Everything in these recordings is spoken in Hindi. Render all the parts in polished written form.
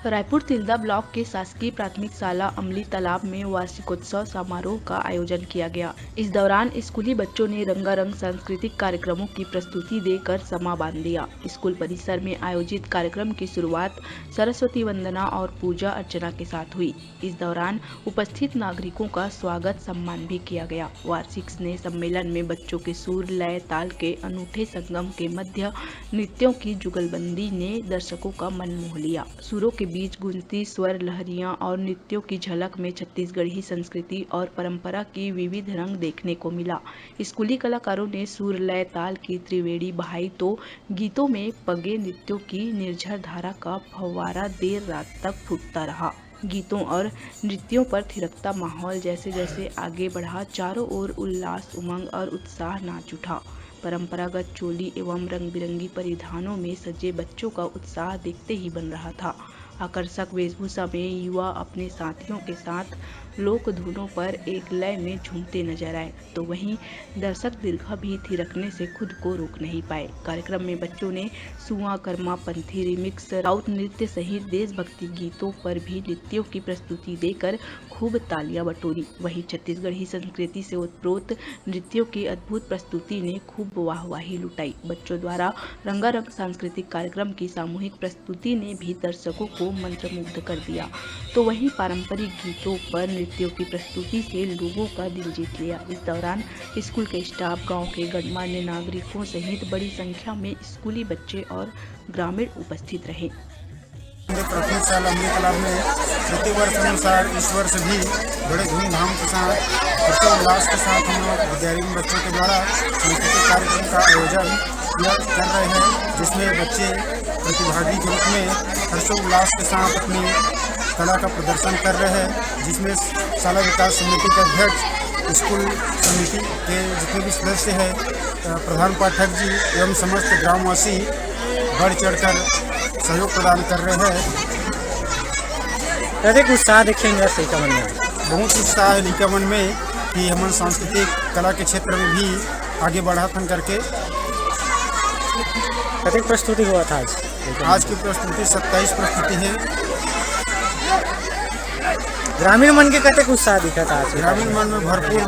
रायपुर तिल्दा ब्लॉक के शासकीय प्राथमिक शाला अमली तालाब में वार्षिकोत्सव समारोह का आयोजन किया गया। इस दौरान स्कूली बच्चों ने रंगारंग सांस्कृतिक कार्यक्रमों की प्रस्तुति देकर समा बांध दिया। स्कूल परिसर में आयोजित कार्यक्रम की शुरुआत सरस्वती वंदना और पूजा अर्चना के साथ हुई। इस दौरान उपस्थित नागरिकों का स्वागत सम्मान भी किया गया। वार्षिक स्नेह सम्मेलन में बच्चों के सुर लय ताल के अनूठे संगम के मध्य नृत्यों की जुगलबंदी ने दर्शकों का मन मोह लिया। सुरों के बीच गूंजती स्वर लहरियां और नृत्यों की झलक में छत्तीसगढ़ी संस्कृति और परंपरा की विविध रंग देखने को मिला। स्कूली कलाकारों ने सुर लय ताल की त्रिवेणी बहाई तो गीतों में पगे नृत्यों की निर्झर धारा का फव्वारा देर रात तक फूटता रहा। गीतों और नृत्यों पर थिरकता माहौल जैसे जैसे आगे बढ़ा, चारों ओर उल्लास, उमंग और उत्साह नाच उठा। परंपरागत चोली एवं रंग बिरंगी परिधानों में सजे बच्चों का उत्साह देखते ही बन रहा था। आकर्षक वेशभूषा में युवा अपने साथियों के साथ लोक धुनों पर एक लय में झूमते नजर आए, तो वहीं दर्शक दीर्घा भी थिरकने से खुद को रोक नहीं पाए। कार्यक्रम में बच्चों ने सुआ कर्मा पंथी रिमिक्स राउत नृत्य सहित देशभक्ति गीतों पर भी नृत्यों की प्रस्तुति देकर खूब तालियां बटोरी। वहीं छत्तीसगढ़ी संस्कृति से ओतप्रोत नृत्यों की अद्भुत प्रस्तुति ने खूब वाहवाही लुटाई। बच्चों द्वारा रंगारंग सांस्कृतिक कार्यक्रम की सामूहिक प्रस्तुति ने भी दर्शकों को मंत्रमुग्ध कर दिया, तो वहीं पारंपरिक गीतों पर नृत्यों की प्रस्तुति से लोगों का दिल जीत लिया। इस दौरान स्कूल के स्टाफ, गांव के गणमान्य नागरिकों सहित बड़ी संख्या में स्कूली बच्चे और ग्रामीण उपस्थित रहे। प्राथमिक शाला अमली तालाब में प्रति वर्ष अनुसार इस वर्ष भी बड़े धूमधाम के साथ हर्षोल्लास के साथ हम लोग विद्यार्थी बच्चों के द्वारा सांस्कृतिक कार्यक्रम का आयोजन कर रहे हैं, जिसमें बच्चे प्रतिभागी के रूप में हर्षोल्लास के साथ अपनी कला का प्रदर्शन कर रहे हैं, जिसमें शाला विकास समिति के अध्यक्ष, स्कूल समिति के जितने भी सदस्य हैं, प्रधान पाठक जी एवं समस्त ग्रामवासी बढ़ चढ़कर सहयोग प्रदान कर रहे हैं। अधिक उत्साह देखेंगे लिकावन में, बहुत उत्साह है लिकावन में कि हम सांस्कृतिक कला के क्षेत्र में भी आगे बढ़ापन करके। अधिक प्रस्तुति हुआ था आज की प्रस्तुति 27 प्रस्तुति है। ग्रामीण मन के कतक उत्साह दिखा था। ग्रामीण मन में भरपूर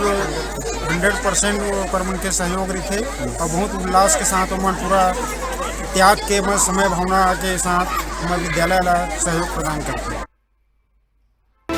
100% ओकर मन के सहयोग रही थे और बहुत उल्लास के साथ मन पूरा त्याग के समय भावना के साथ हमारे विद्यालय ला सहयोग प्रदान करते हैं।